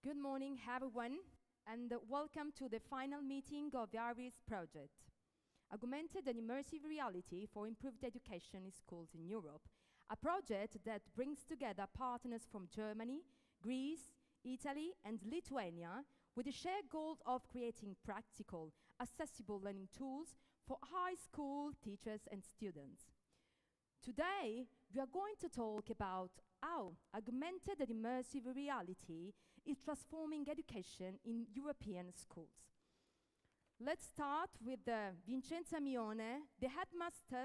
Good morning, everyone, and welcome to the final meeting of the ARIES project, Augmented and Immersive Reality for Improved Education in Schools in Europe, a project that brings together partners from Germany, Greece, Italy, and Lithuania with the shared goal of creating practical, accessible learning tools for high school teachers and students. Today, we are going to talk about how augmented and immersive reality is transforming education in European schools. Let's start with Vincenza Mione, the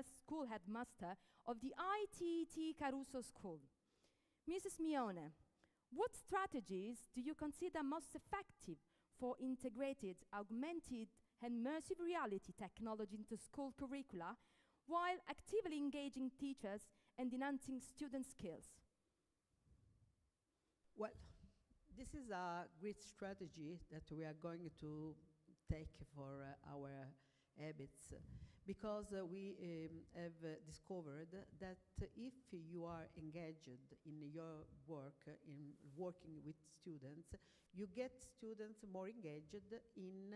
school headmaster of the ITT Caruso School. Mrs. Mione, what strategies do you consider most effective for integrated augmented and immersive reality technology into school curricula while actively engaging teachers and enhancing student skills? Well, this is a great strategy that we are going to take for our habits, because we have discovered that if you are engaged in your work, in working with students, you get students more engaged in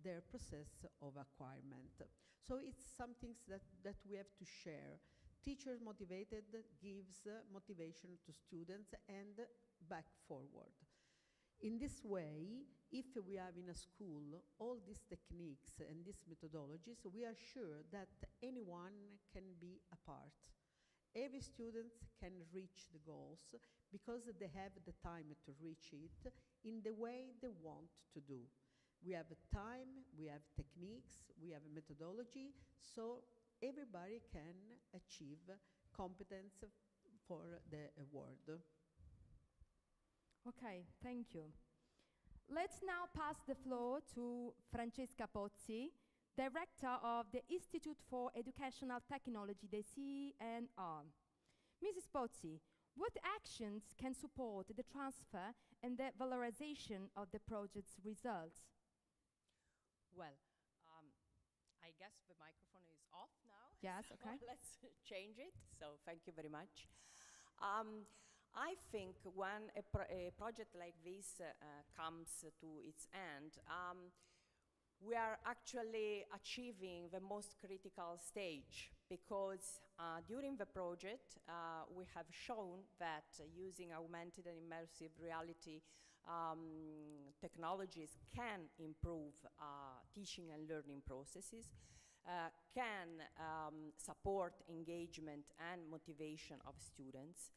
their process of acquirement. So it's something that we have to share. Teachers motivated gives motivation to students and back forward. In this way, if we have in a school all these techniques and these methodologies, we are sure that anyone can be a part. Every student can reach the goals because they have the time to reach it in the way they want to do. We have time, we have techniques, we have a methodology, so everybody can achieve competence for the world. Okay, thank you. Let's now pass the floor to Francesca Pozzi, Director of the Institute for Educational Technology, the CNR. Mrs. Pozzi, what actions can support the transfer and the valorization of the project's results? Well, I guess the microphone is off now. Yes, so okay. Let's change it. So thank you very much. I think when a project like this comes to its end, we are actually achieving the most critical stage, because during the project we have shown that using augmented and immersive reality technologies can improve teaching and learning processes, can support engagement and motivation of students.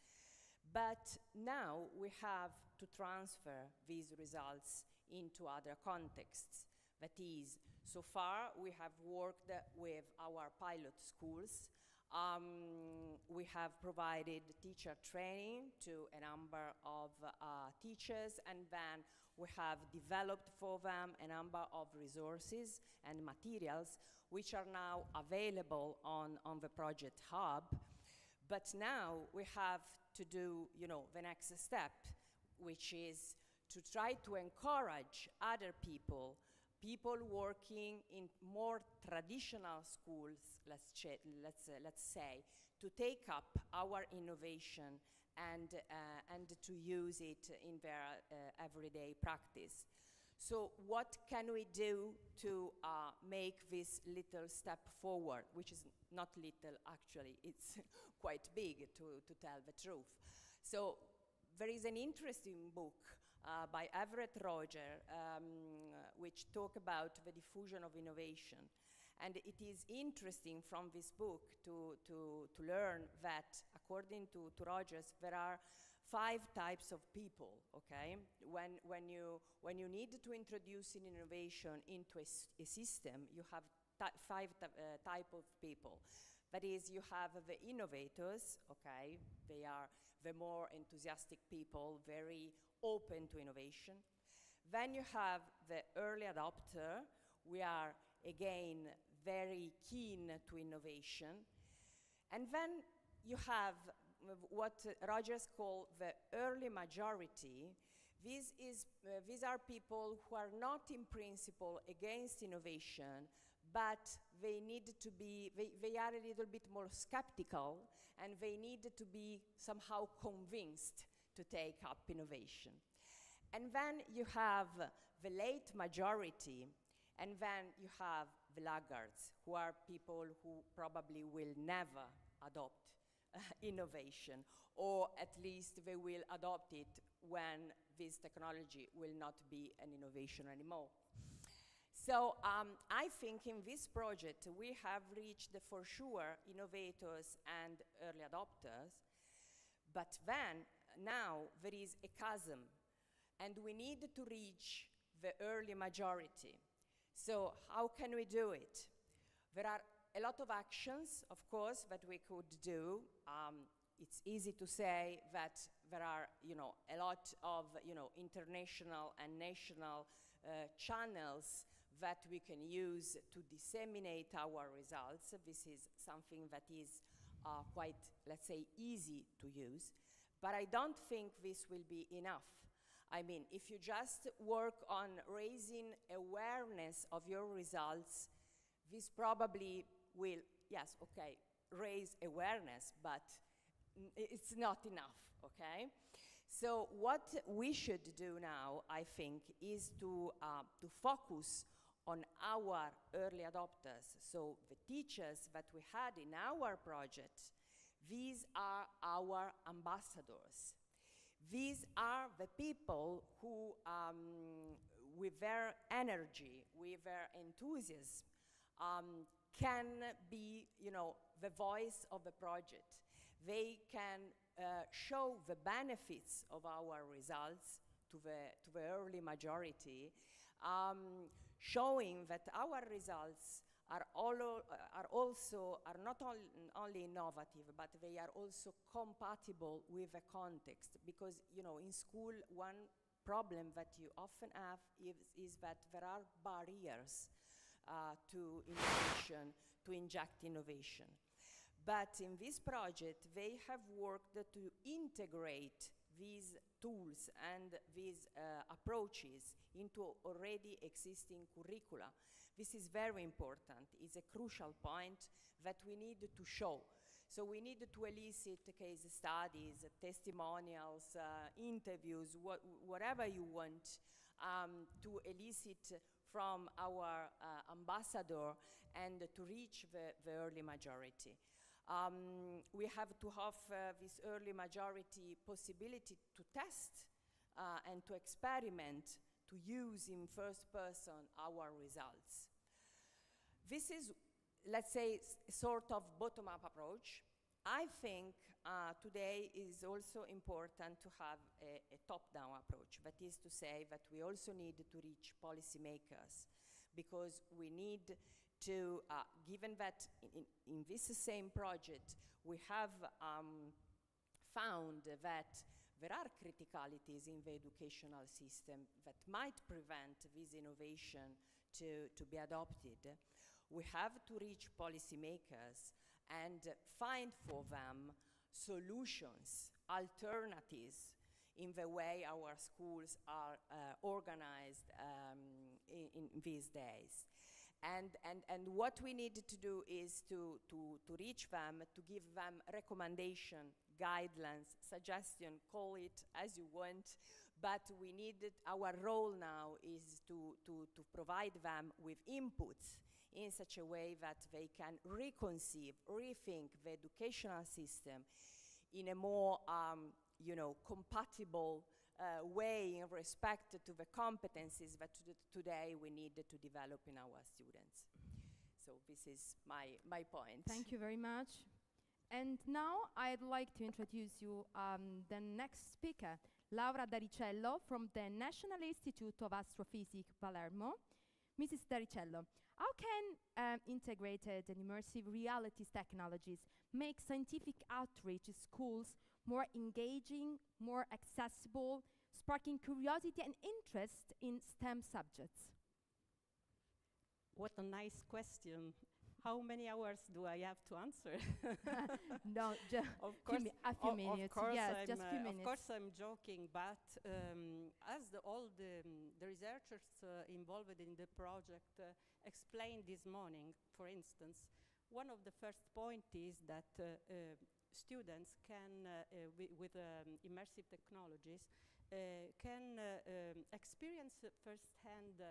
But now we have to transfer these results into other contexts. That is, so far we have worked with our pilot schools. We have provided teacher training to a number of teachers, and then we have developed for them a number of resources and materials which are now available on the project hub. But now we have to do, the next step, which is to try to encourage other people working in more traditional schools, let's say, to take up our innovation and to use it in their everyday practice. So what can we do to make this little step forward, which is not little, actually, it's quite big, to tell the truth. So there is an interesting book by Everett Roger, which talk about the diffusion of innovation. And it is interesting from this book to learn that, according to Rogers, there are 5 types of people, okay? When you need to introduce an innovation into a system, you have 5 types of people. That is, you have the innovators, okay? They are the more enthusiastic people, very open to innovation. Then you have the early adopter. We are, again, very keen to innovation. And then you have what Rogers called the early majority. These are people who are not in principle against innovation, but they need to be, they are a little bit more skeptical, and they need to be somehow convinced to take up innovation. And then you have the late majority, and then you have the laggards, who are people who probably will never adopt innovation, or at least they will adopt it when this technology will not be an innovation anymore. So I think in this project we have reached for sure innovators and early adopters, but then now there is a chasm and we need to reach the early majority. So how can we do it? There are a lot of actions, of course, that we could do. It's easy to say that there are, a lot of, international and national channels that we can use to disseminate our results. This is something that is quite, let's say, easy to use. But I don't think this will be enough. I mean, if you just work on raising awareness of your results, this probably will, yes, okay, raise awareness, but it's not enough, okay? So what we should do now, I think, is to focus on our early adopters. So the teachers that we had in our project, these are our ambassadors. These are the people who, with their energy, with their enthusiasm, can be, the voice of the project. They can show the benefits of our results to the early majority, showing that our results are not only innovative, but they are also compatible with the context. Because, in school, one problem that you often have is that there are barriers to innovation, to inject innovation. But in this project, they have worked to integrate these tools and these approaches into already existing curricula. This is very important. It's a crucial point that we need to show. So we need to elicit case studies, testimonials, interviews, whatever you want, to elicit from our ambassador and to reach the early majority. We have to have this early majority possibility to test and to experiment, to use in first person our results. This is, let's say, sort of bottom-up approach. I think today is also important to have a top-down approach. That is to say that we also need to reach policymakers, because we need to, given that in this same project, we have found that there are criticalities in the educational system that might prevent this innovation to be adopted. We have to reach policymakers and find for them solutions, alternatives in the way our schools are organized in these days. And what we need to do is to reach them, to give them recommendation, guidelines, suggestion, call it as you want, but we need our role now is to provide them with inputs in such a way that they can reconceive, rethink the educational system in a more compatible way in respect to the competencies that today we need to develop in our students. So this is my point. Thank you very much. And now I'd like to introduce you the next speaker, Laura Daricello from the National Institute of Astrophysics, Palermo. Mrs. Daricello, how can integrated and immersive realities technologies make scientific outreach in schools more engaging, more accessible, sparking curiosity and interest in STEM subjects? What a nice question. How many hours do I have to answer? No, of course, a few minutes. Yes, just a few minutes. Of course, I'm joking, but as all the researchers involved in the project explained this morning, for instance, one of the first points is that students can, with immersive technologies, can experience firsthand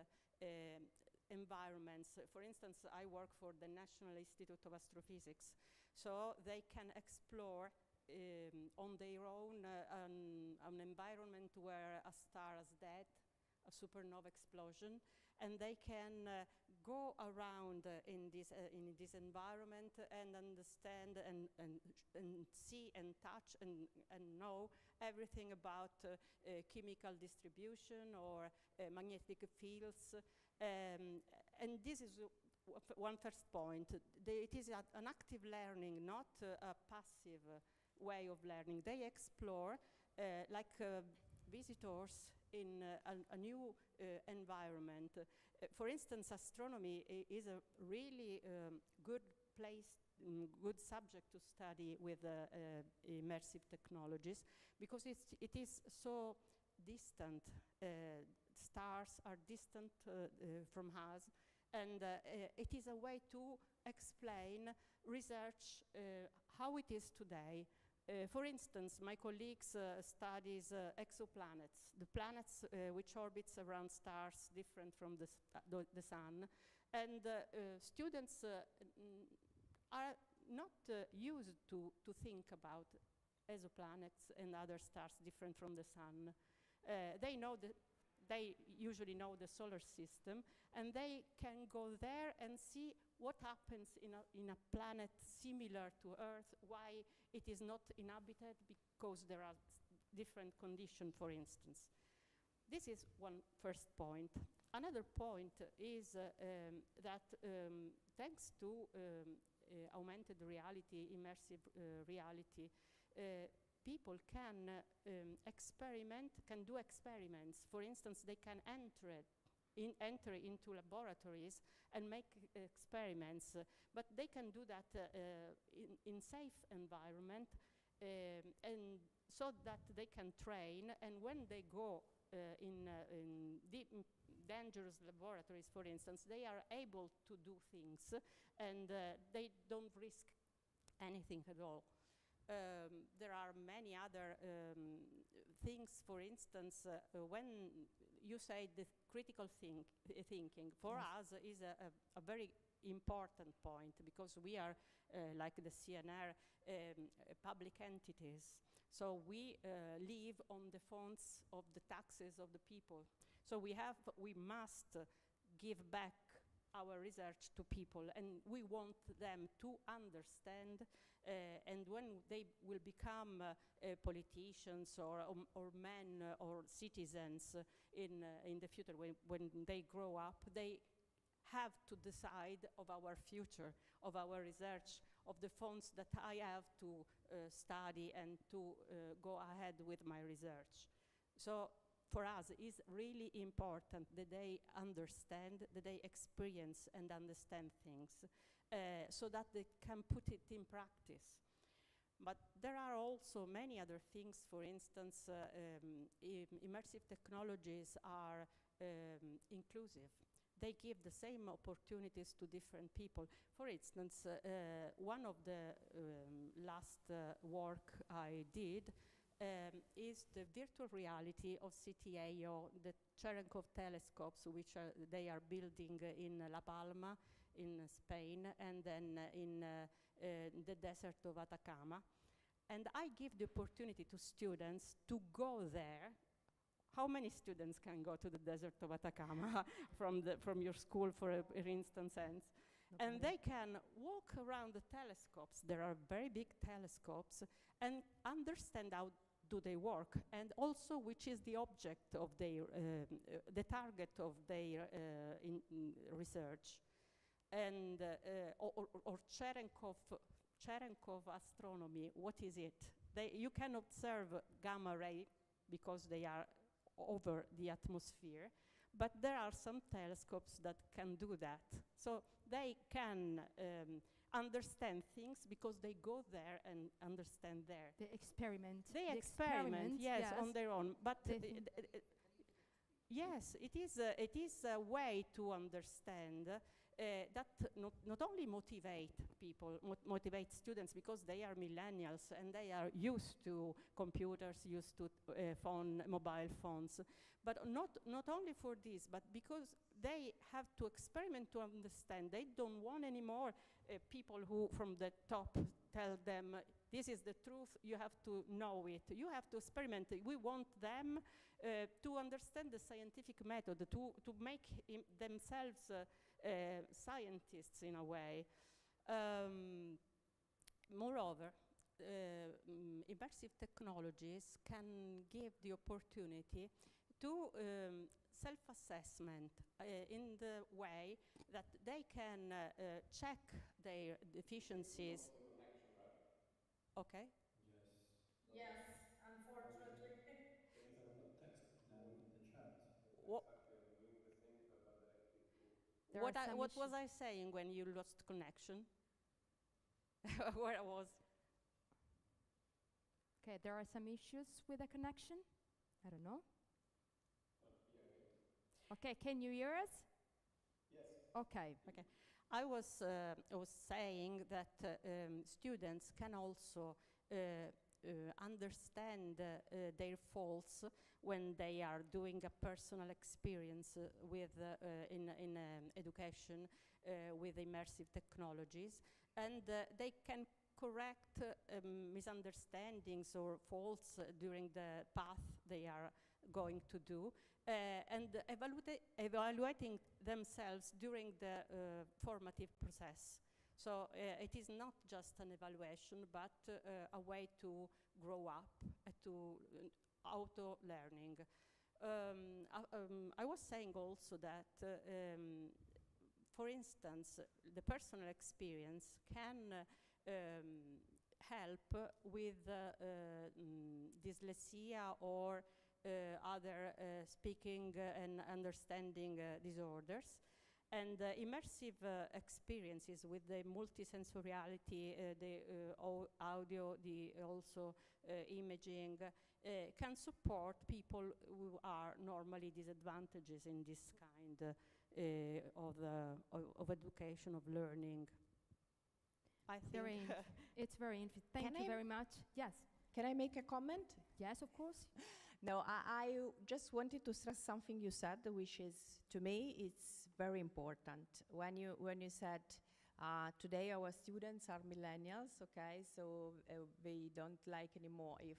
environments. For instance, I work for the National Institute of Astrophysics, so they can explore on their own an environment where a star is dead, a supernova explosion, and they can go around in this environment and understand and see and touch and know everything about chemical distribution or magnetic fields. And this is one first point. It is an active learning, not a passive way of learning. They explore like visitors in a new environment. For instance, astronomy is a really good place, good subject to study with immersive technologies, because it is so distant. Stars are distant from us, and it is a way to explain research how it is today. For instance, my colleagues studies exoplanets, the planets which orbits around stars different from the sun. And students are not used to think about exoplanets and other stars different from the sun. They usually know the solar system, and they can go there and see what happens in a planet similar to Earth, why it is not inhabited, because there are different conditions, for instance. This is one first point. Another point is that thanks to augmented reality, immersive reality, people can do experiments. For instance, they can enter into laboratories and make experiments, but they can do that in safe environment, and so that they can train. And when they go in dangerous laboratories, for instance, they are able to do things, and they don't risk anything at all. There are many other things. For instance, when you say the critical thinking, for us is a very important point, because we are, like the CNR, public entities. So we live on the funds of the taxes of the people. So we must give back our research to people, and we want them to understand, and when they will become politicians or men or citizens in the future, when they grow up, they have to decide of our future, of our research, of the funds that I have to study and to go ahead with my research. So for us, it's really important that they understand, that they experience and understand things, so that they can put it in practice. But there are also many other things. For instance, immersive technologies are inclusive. They give the same opportunities to different people. For instance, one of the last work I did is the virtual reality of CTAO, the Cherenkov telescopes, which they are building in La Palma, in Spain, and then in the desert of Atacama. And I give the opportunity to students to go there. How many students can go to the desert of Atacama from your school, for instance? And they can walk around the telescopes. There are very big telescopes, and understand how do they work, and also which is the object of their, the target of their research. And or Cherenkov astronomy, what is it? You can observe gamma ray because they are over the atmosphere, but there are some telescopes that can do that. So they can understand things because they go there and understand there. They experiment. They experiment, yes, on their own. But yes, it is a way to understand. that not only motivate people, motivate students because they are millennials and they are used to computers, used to mobile phones, but not only for this, but because they have to experiment to understand. They don't want anymore people who from the top tell them, this is the truth, you have to know it, you have to experiment. We want them to understand the scientific method, to make themselves scientists in a way. Moreover, immersive technologies can give the opportunity to self-assessment in the way that they can check their deficiencies. Okay. Yes, unfortunately. There is a lot of text now in the chat. Exactly, I'm doing the same but directly to What was I saying when you lost connection? Where I was? Okay, there are some issues with the connection. I don't know. Okay, can you hear us? Yes. Okay. Okay. I was saying that students can also understand their faults when they are doing a personal experience with in education with immersive technologies, and they can correct misunderstandings or faults during the path they are going to do, and evaluating themselves during the formative process. So it is not just an evaluation, but a way to grow up, to auto-learning. I was saying also that, for instance, the personal experience can help with dyslexia or other speaking and understanding disorders. And immersive experiences with the multisensoriality, the audio, the also imaging, can support people who are normally disadvantaged in this kind of education, of learning. I think it's very interesting. Thank you very much. Yes. Can I make a comment? Yes, of course. No, I just wanted to stress something you said, which is, to me, it's very important. When you said, today our students are millennials, okay, so they don't like anymore if,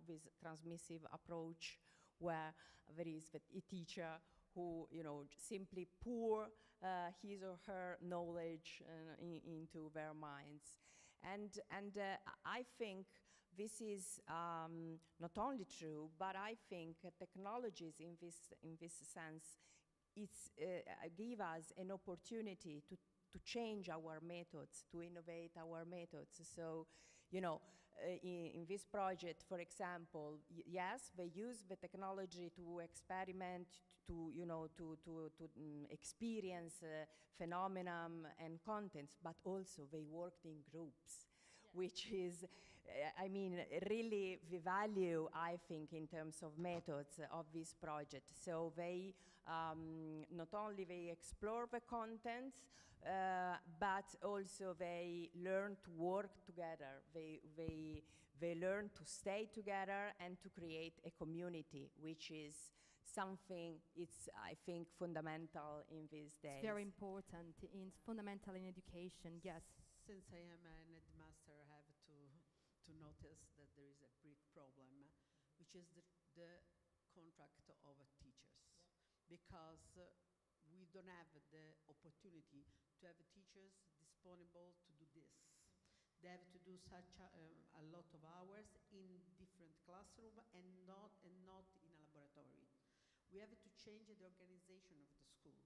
this transmissive approach where there is a teacher who, simply pour his or her knowledge into their minds. And I think this is not only true, but I think technologies in this sense give us an opportunity to change our methods, to innovate our methods. So, in this project, for example, yes, they use the technology to experiment, to experience phenomenon and contents, but also they worked in groups, which is, really the value, I think, in terms of methods of this project. So they, not only they explore the contents, but also they learn to work together. They learn to stay together and to create a community, which is something, it's, I think, fundamental in these days. It's very important. It's fundamental in education, yes. Since I am an headmaster, I have to notice that there is a big problem, which is the contract of teachers. Because we don't have the opportunity to have teachers disponible to do this. They have to do such a lot of hours in different classrooms and not in a laboratory. We have to change the organization of the school.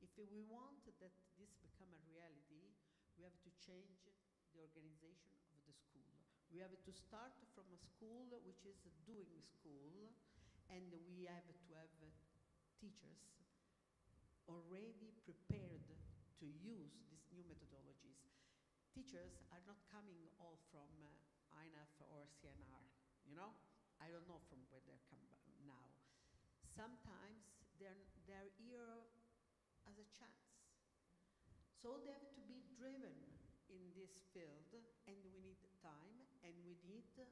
If we want that this become a reality, we have to change the organization of the school. We have to start from a school which is doing school, and we have to have teachers already prepared to use these new methodologies. Teachers are not coming all from INAF or CNR, I don't know from where they come now. Sometimes they're here as a chance. So they have to be driven in this field, and we need time, and we need to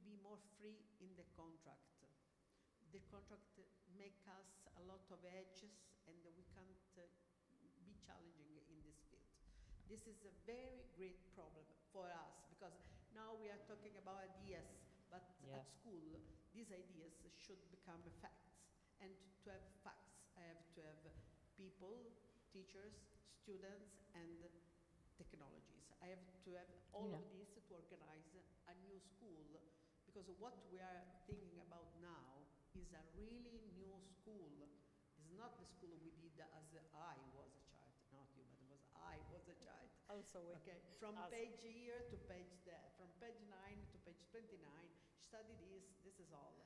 be more free in the contract. The contract make us a lot of edges, and we can't be challenging in this field. This is a very great problem for us, because now we are talking about ideas, but at school, these ideas should become facts. And to have facts, I have to have people, teachers, students, and technologies. I have to have all of this to organize a new school, because what we are thinking about now is a really new school. It's not the school we did as I was a child, not you, but it was I was a child. Also, Okay, from page here to page there, from page 9 to page 29, study this is all.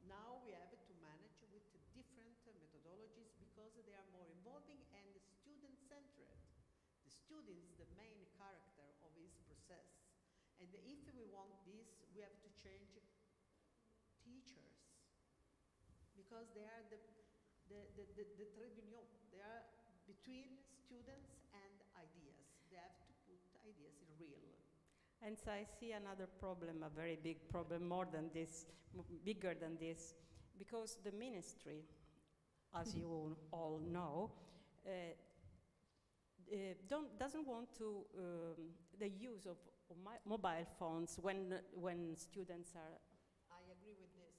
Now we have to manage with different methodologies, because they are more involving and student-centered. The student is the main character of this process. And if we want this, we have to change teachers, because they are the trade union. They are between students and ideas. They have to put ideas in real. And so I see another problem, a very big problem, more than this, bigger than this, because the ministry, as you all know, doesn't want to the use of mobile phones when students are. I agree with this.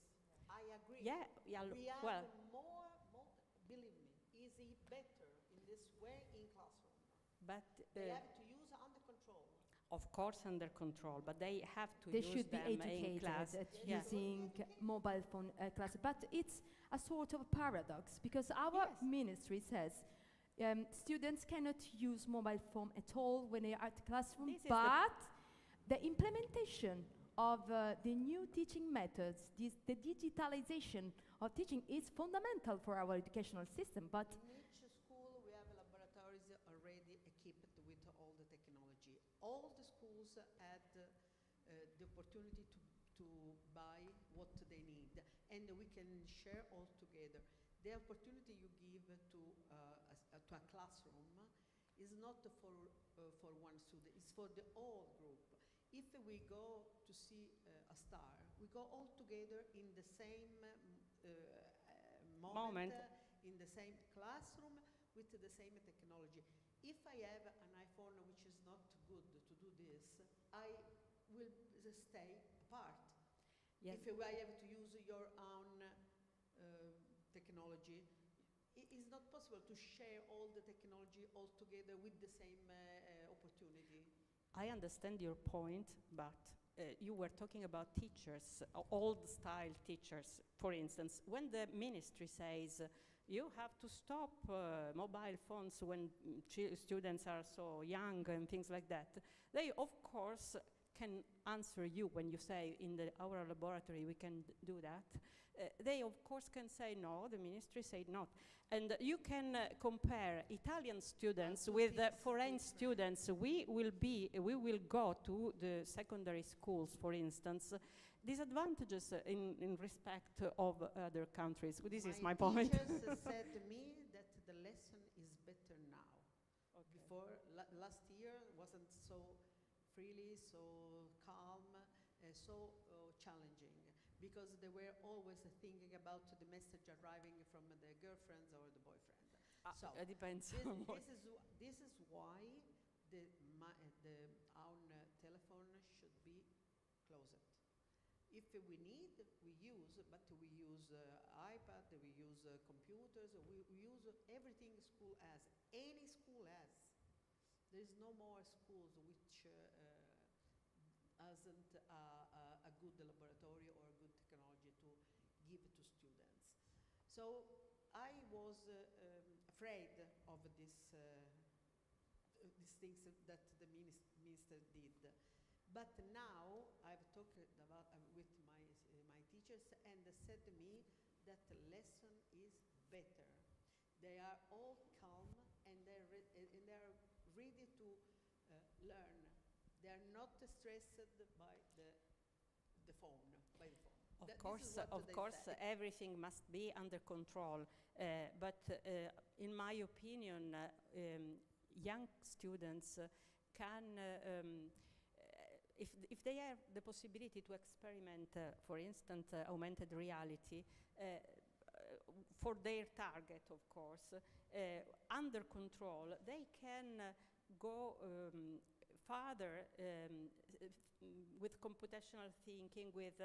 I agree. Yeah, we have well, more, believe me, easy, better in this way in classroom. but They have to use under control. of course under control, but they have to They use should be them in educated class. at Yeah. using mobile phone classes. But it's a sort of paradox, because our ministry says students cannot use mobile phone at all when they are at classroom, This is but the implementation of the new teaching methods, the digitalization of teaching is fundamental for our educational system. But In each school, we have laboratories already equipped with all the technology. All the schools had the opportunity to buy what they need, and we can share all together. The opportunity you give to a classroom is not for one student, it's for the whole group. If we go to see a star, we go all together in the same moment. In the same classroom, with the same technology. If I have an iPhone which is not good to do this, I will stay apart. Yes. If I have to use your own technology, it is not possible to share all the technology all together with the same opportunity. I understand your point, but you were talking about teachers, old-style teachers, for instance. When the ministry says you have to stop mobile phones when students are so young and things like that, they, of course, can answer you when you say in our laboratory we can do that. They, of course, can say no, the ministry said not. And you can compare Italian students with foreign students. We will go to the secondary schools, for instance. Disadvantages in respect of other countries. This is my point. Teachers said to me that the lesson is better now. Okay. Before, last year wasn't so freely, so calm, so challenging, because they were always thinking about the message arriving from the girlfriends or the boyfriend. So It depends. this is why our telephone should be closed. If we need, we use, but we use iPad, we use computers, we use everything school has. Any school has. There is no more schools which hasn't a good laboratory or a good technology to give to students. So I was afraid of these things that the minister did. But now I've talked about with my teachers, and they said to me that the lesson is better. They are all calm, and they are ready to learn. They are not stressed by the phone. Of course, everything must be under control. But in my opinion, young students can, if they have the possibility to experiment, for instance, augmented reality, for their target, of course, under control, they can go further with computational thinking, with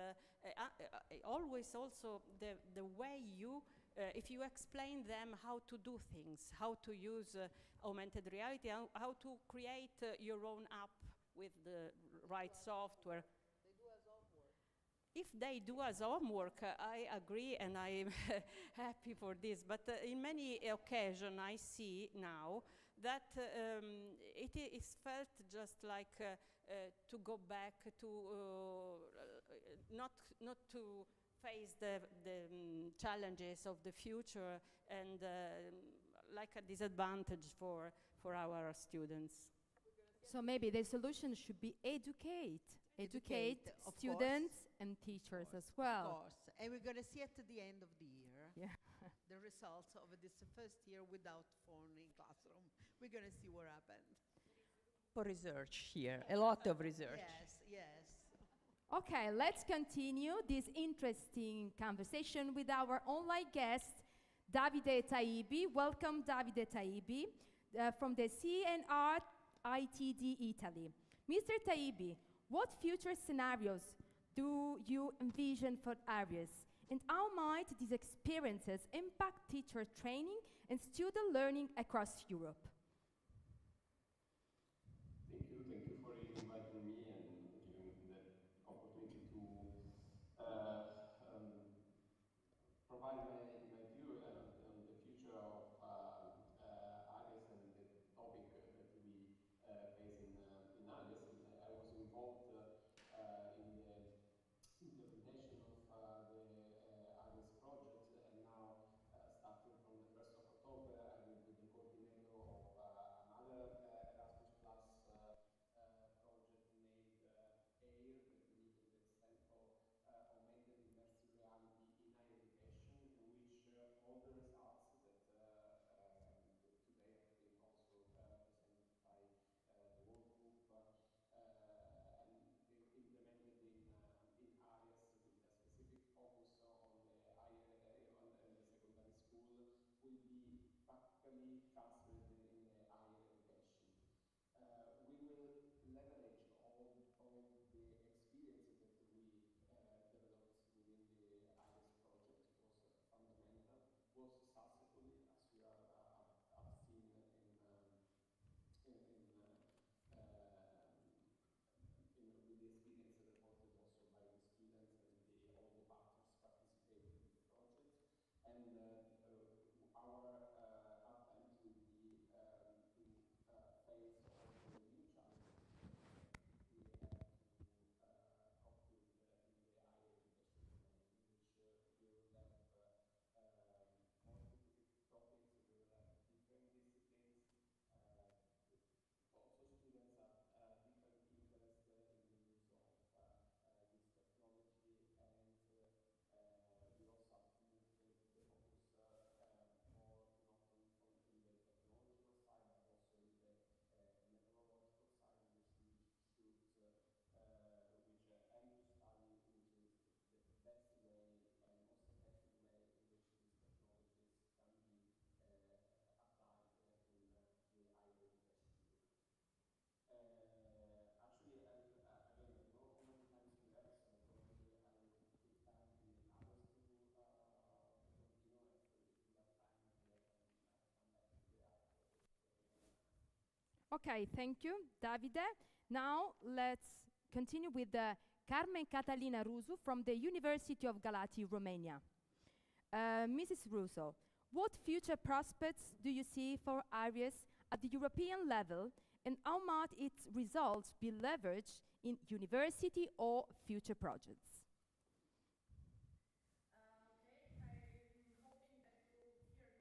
always also the way you, if you explain them how to do things, how to use augmented reality, how to create your own app with the right software. If they do as homework, I agree and I'm happy for this. But in many occasions I see now that it is felt just like to go back to not to face the challenges of the future, and like a disadvantage for our students. So maybe the solution should be educate students and teachers as well. Of course. And we're going to see at the end of the year Yeah. the results of this first year without phone in classroom. We're going to see what happened. For research here, a lot of research. Yes. Okay, let's continue this interesting conversation with our online guest, Davide Taibi. Welcome, Davide Taibi, from the CNR ITD Italy. Mr. Taibi, what future scenarios do you envision for ARIES? And how might these experiences impact teacher training and student learning across Europe? Thank you for inviting me and giving the opportunity to provide my view on the future of ARIES and the topic that we face in ARIES. And I was involved in the implementation of the ARIES project, and now starting from the 1st of October, I will be the coordinator of another Erasmus Plus project named AIR, that stands for Augmented Immersive Reality in Higher Education, in which all the results that today have been also presented by the work group and being implemented in ARIES with a specific focus on the higher on the secondary school will be practically transferred in the higher education. We will leverage all the experiences that we developed within the ARIES project. Was fundamental, was successfully, as you have seen with the experience reported also by the students and all the partners participating in the project. And our attempt will be to face all the new challenges that we have to cope with in the higher education domain, in which we will have more specific topics, we will have different disciplines. Also, students have different interests in the use of this technology, and we also have to move the focus more not in the technological side, but also in the methodological side, which aim to study which is the best way and most effective way in which these technologies can be applied in the higher education domain. Actually, again, I don't know how many times we have, so probably I will give time to the others to continue. If we have time at the end, I can come back to the other topics that you want to ask. Okay, thank you, Davide. Now let's continue with Carmen Catalina Rusu from the University of Galati, Romania. Mrs. Russo, what future prospects do you see for ARIES at the European level, and how might its results be leveraged in university or future projects? Okay, I'm hoping that you hear me well.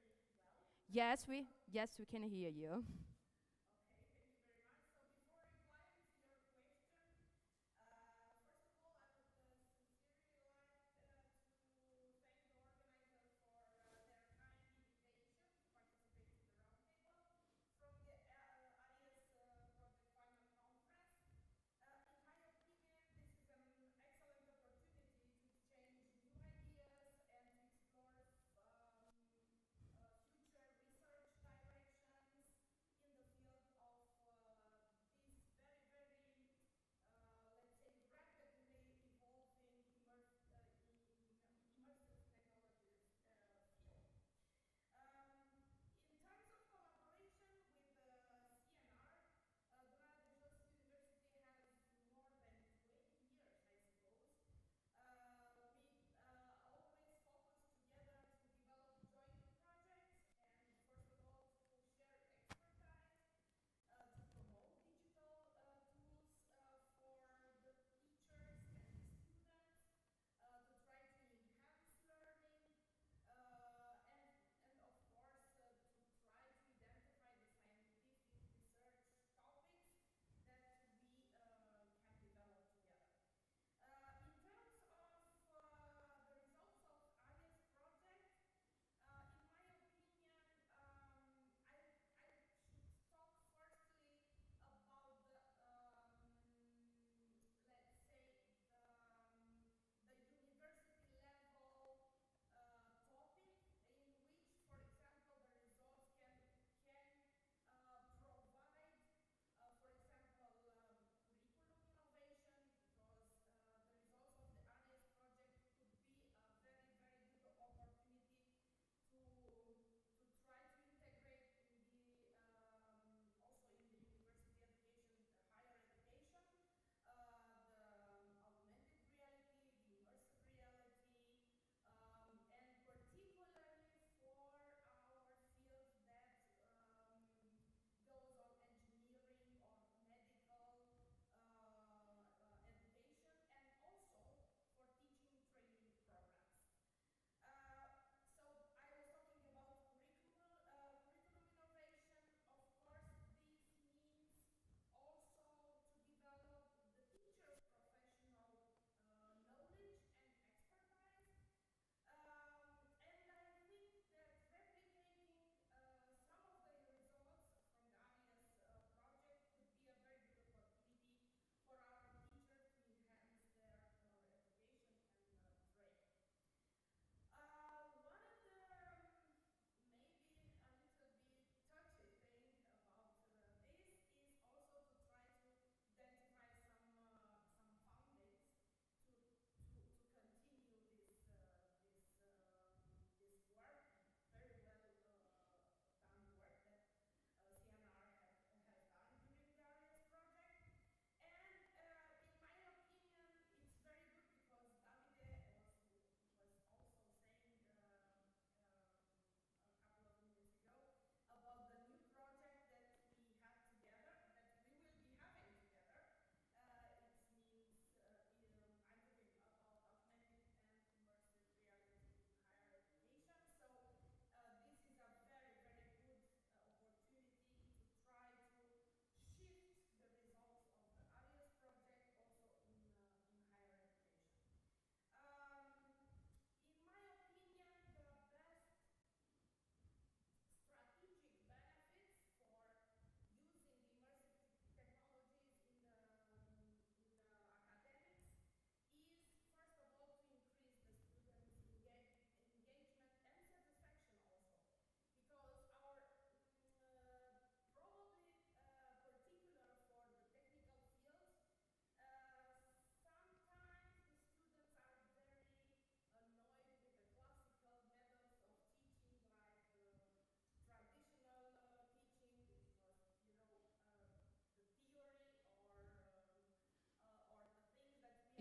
Yes, we can hear you. Okay, thank you very much. So before replying to your question, first of all, I would sincerely like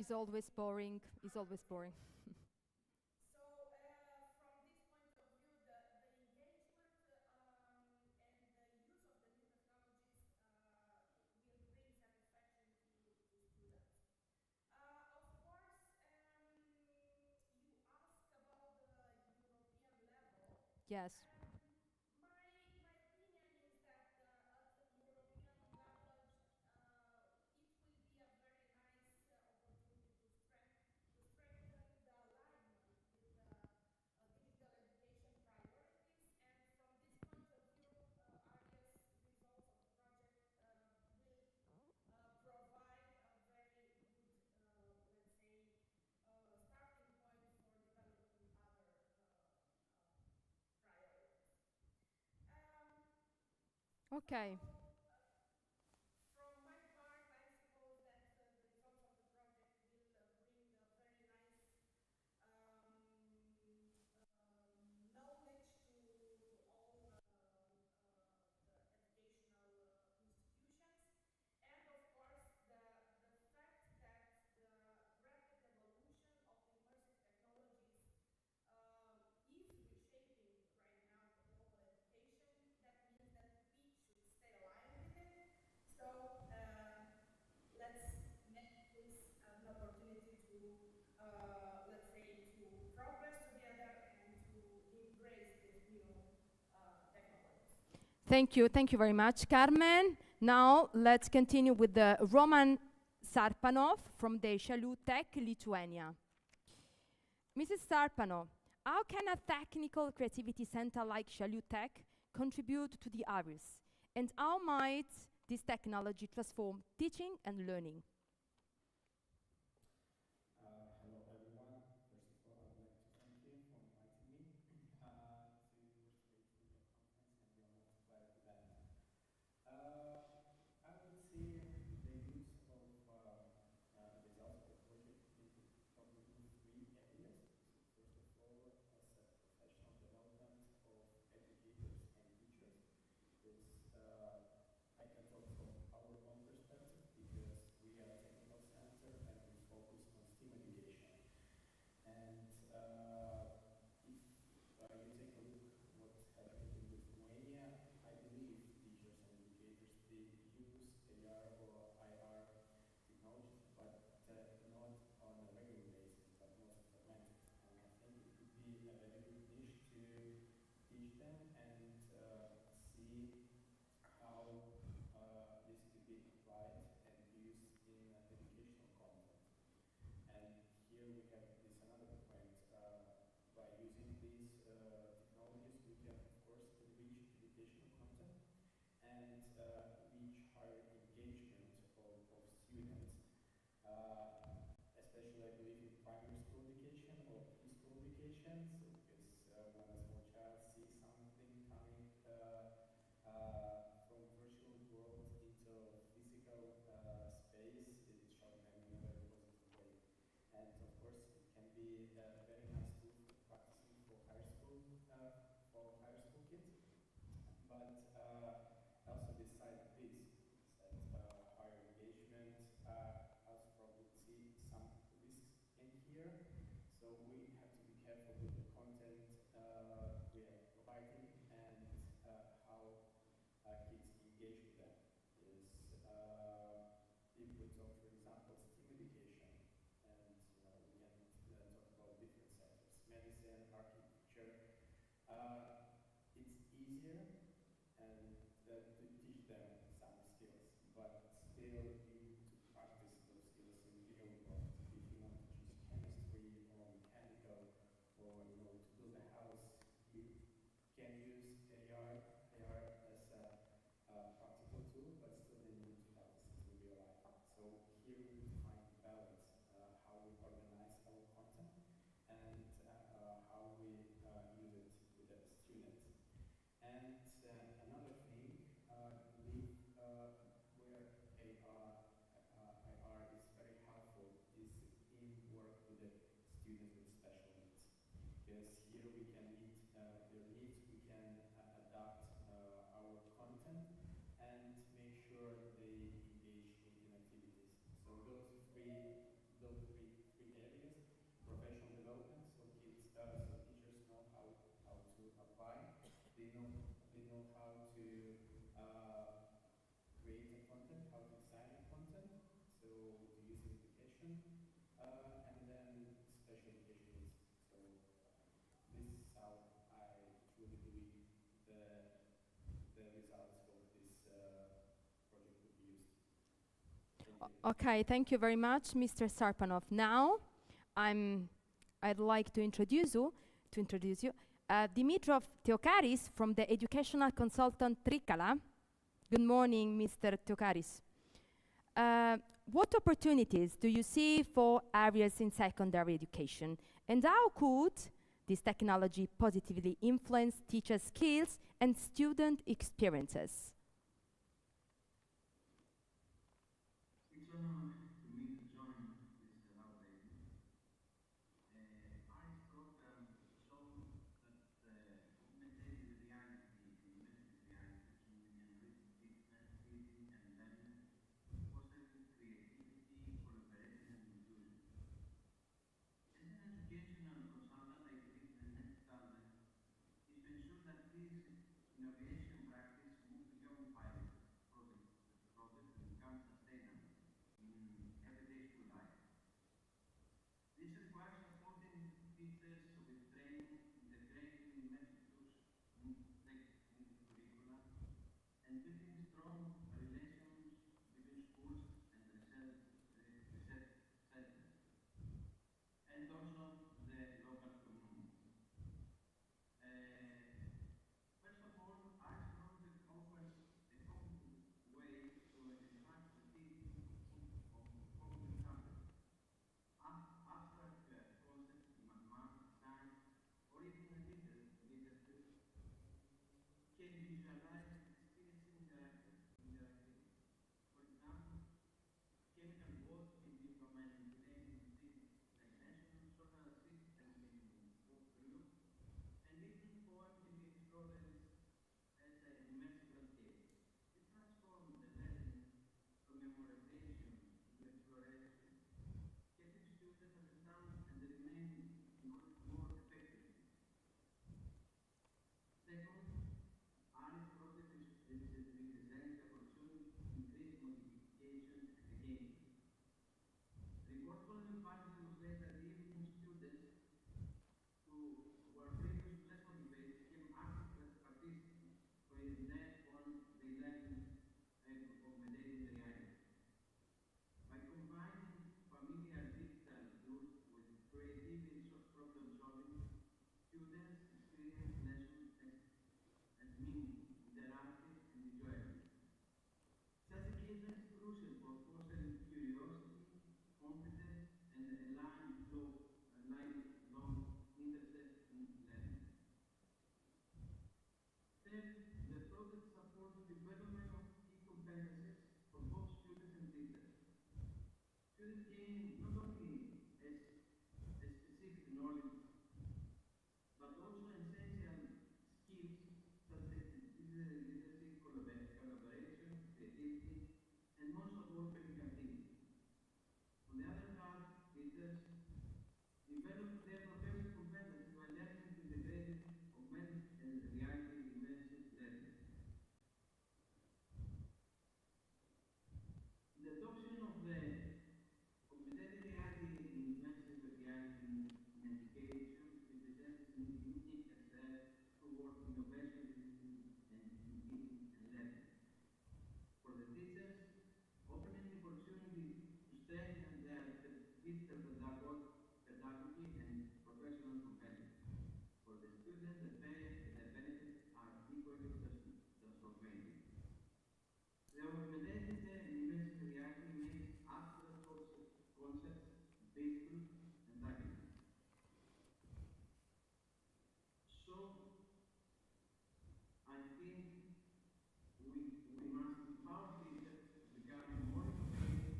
It's always boring. It's always boring. So, from this point of view, the engagement and the use of the new technologies will bring satisfaction to students. Of course, you ask about the European level. Yes. My opinion is that at European level, it will be a very nice opportunity to strengthen the alignment with the digital education priorities. And from this point of view, ARIES results of the project will provide a very good, let's say, starting point for developing other priorities. Um, Okay. from my part, I suppose that the results of the project will bring a very nice knowledge to all the educational institutions, and of course the fact that the rapid evolution of the immersive technologies is reshaping right now the global education. That means that we should stay aligned with it. So let's make this an opportunity to, let's say, to progress together and to embrace these new technologies. Thank you very much, Carmen. Now let's continue with the Roman Sarpanov from the Shalu Tech, Lithuania. Mrs. Sarpanov, how can a technical creativity center like Shalu Tech contribute to the ARIES? And how might this technology transform teaching and learning? Hello, everyone. First of all, I would like to thank you for inviting me to participate in your conference and your multiplier event. Uh, I would see the use of the results of the project probably in three areas. So first of all, as a professional development of educators and teachers, because I can talk from our own perspective because we are a technical center and we focus on STEAM education. And if you take a look what's happening in Lithuania, I believe teachers and educators, they use AR or IR technologies, but not on a regular basis, but mostly fragmented. And I think it could be a very good niche to teach them and see how this could be applied and used in educational content. And here we have this another point. By using these technologies, we can, of course, enrich educational content and reach higher engagement of students. Uh, Especially, I believe, in primary school education or preschool education. So, because when a small child sees something coming from virtual world into physical space, it shocks them in a very positive way. And of course, it can be a very nice tool for practicing for higher school kids. But also this side of this, that higher engagement, also probably see some risks in here. So we have to be careful with the content we are providing and how kids engage with them. Is if we talk, for example, STEAM education, and we can talk about different sectors, medicine, architecture. It's easier and to teach them some skills, but still you need to practice those skills in real world. If you want to choose chemistry or mechanical, or to build a house, you can use AR as a practical tool, but still then you need to practice it in real life. So here we need to find the balance, how we organize our content and how we use it with the education, and then special education needs. So this is how I truly believe the results of this project would be used. Thank you. Okay, thank you very much, Mr. Sarpanov. Now, I'd like to introduce you, Dimitrov Theokaris from the educational consultant Trikala. Good morning, Mr. Theokaris. What opportunities do you see for ARIES in secondary education, and how could this technology positively influence teacher skills and student experiences? It's an honor to me to join this roundtable. ARIES program shows that augmented reality and immersive reality can enrich teaching and learning, fostering creativity, collaboration, and inclusion. As an educational consultant, I believe the next challenge is to ensure that this innovation practice moves beyond pilot projects and becomes sustainable in everyday school life. This requires supporting teachers with training, integrating immersive tools into curricula, and building strong relations between schools and research centers, and also the local community. Uh, First of all, ARIES project offers a concrete way to enhance the teaching of complex subjects. Abstract concepts in mathematics, science, or even literature can be visualized and experienced interactively. For example, chemical bonds can be manipulated in three dimensions, solar systems can look, and even poem can be explored as an immersive landscape. It transforms the learning from memorization into exploration, helping students understand and remain knowledge more effectively. Second, ARIES project represents the opportunity to increase motivation and engagement. Reports from the past demonstrate that even students who were previously less motivated became active participants when they learn augmented reality. By combining familiar digital tools with creativity and problem solving, students experience lessons as meaningful, interactive, and enjoyable. Such engagement is crucial for fostering curiosity, competence, and a lifelong interest in learning. Third, the project supports development of key competencies for both students and teachers. Students gain not only a specific knowledge, but also essential skills such as leadership, collaboration, creativity, and most of all, critical thinking. On the other hand, teachers develop their professional competencies by learning to integrate augmented reality immersive learning. The adoption of the augmented reality and immersive reality in education represents a significant step toward innovation in teaching and learning. For the teachers, opening the opportunity to strengthen their digital pedagogy and professional competence. For the students, the benefits are equally transformative. The augmented and immersive reality makes abstract concepts visible and tangible. So, I think we must empower teachers to become more innovative,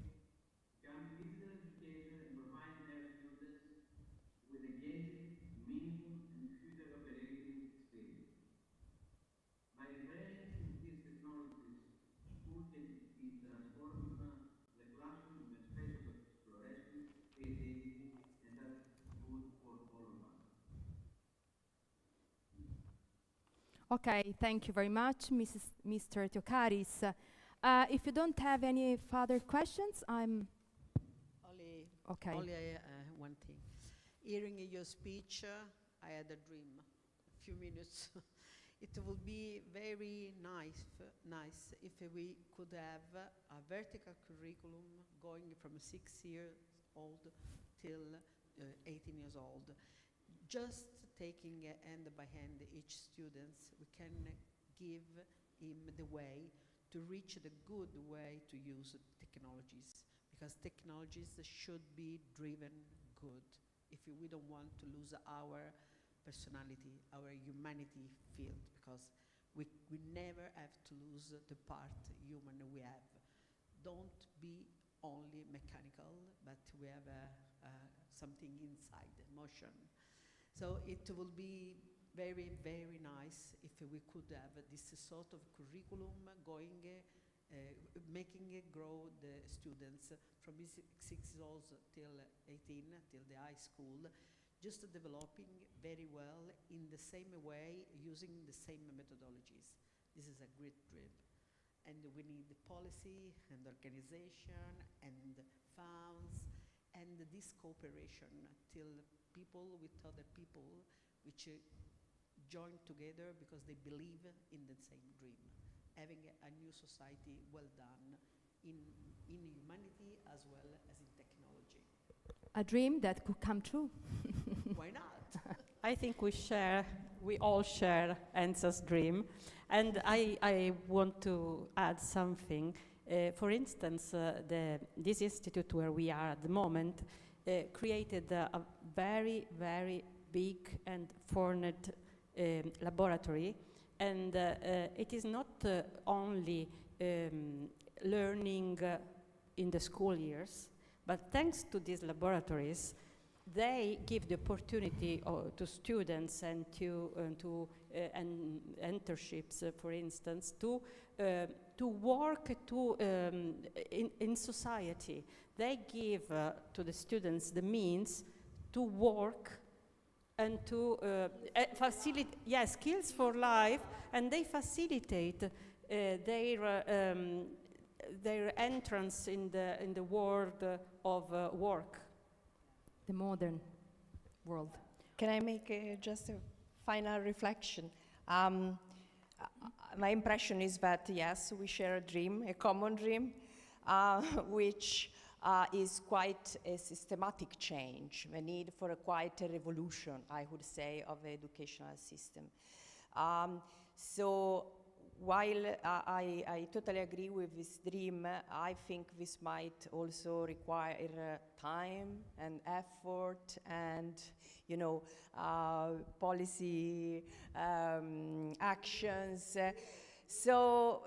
become digital educators, and provide their students with engaging, meaningful, and future operating experience. By embracing these technologies, school can transform the classroom into a space of exploration, creativity, and that's good for all of us. Okay, thank you very much, Mr. Theokaris. If you don't have any further questions, I'm... Only Okay. Only one thing. Hearing your speech, I had a dream, a few minutes. It would be very nice if we could have a vertical curriculum going from 6 years old till 18 years old. Just taking hand by hand each student, we can give him the way to reach the good way to use technologies, because technologies should be driven good if we don't want to lose our personality, our humanity field, because we never have to lose the part human we have. Don't be only mechanical, but we have something inside, emotion. So it will be very, very nice if we could have this sort of curriculum going, making it grow the students from 6 years old till 18, till the high school, just developing very well in the same way, using the same methodologies. This is a great dream. And we need the policy and organization and funds and this cooperation till people with other people which join together because they believe in the same dream, having a new society well done in humanity as well as in technology. A dream that could come true. Why not? I think we all share Enza's dream. And I want to add something. For instance, this institute where we are at the moment created a very, very big and formed laboratory. And it is not only learning in the school years, but thanks to these laboratories, they give the opportunity to students and to internships, for instance, to work in society. They give to the students the means to work and to facilitate, skills for life, and they facilitate their entrance in the world of work. The modern world. Can I make just a final reflection? My impression is that, yes, we share a dream, a common dream, which is quite a systematic change, the need for quite a revolution, I would say, of the educational system. So while I totally agree with this dream, I think this might also require time and effort and, policy actions. So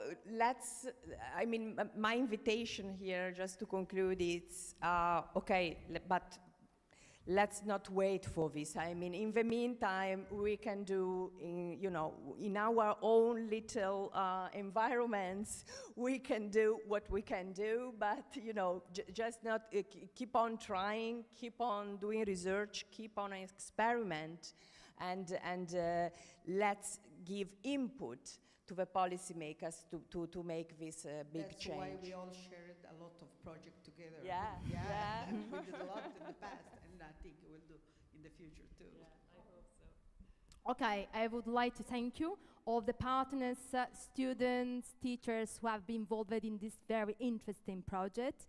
my invitation here, just to conclude, is, but let's not wait for this. In the meantime, we can do, in our own little environments, we can do what we can do, but, just not keep on trying, keep on doing research, keep on experiment, and let's give input to the policymakers to make this big change. That's why we all shared a lot of projects together. Yeah. We did a lot in the past, and I think we'll do in the future too. Yeah, I hope so. Okay, I would like to thank you, all the partners, students, teachers who have been involved in this very interesting project.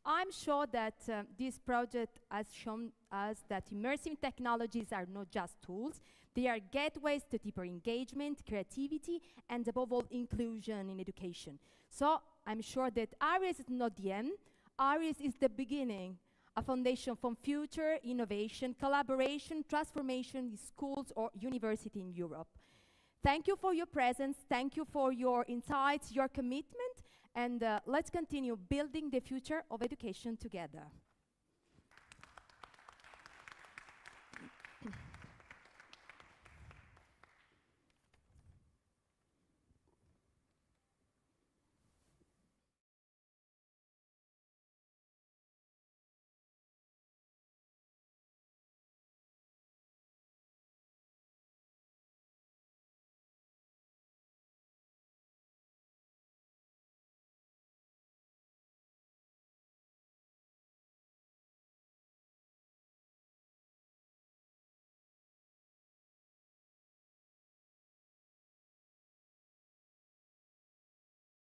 I'm sure that this project has shown us that immersive technologies are not just tools, they are gateways to deeper engagement, creativity, and above all, inclusion in education. So I'm sure that ARIES is not the end. ARIES is the beginning, a foundation for future innovation, collaboration, transformation in schools or university in Europe. Thank you for your presence, thank you for your insights, your commitment, and let's continue building the future of education together.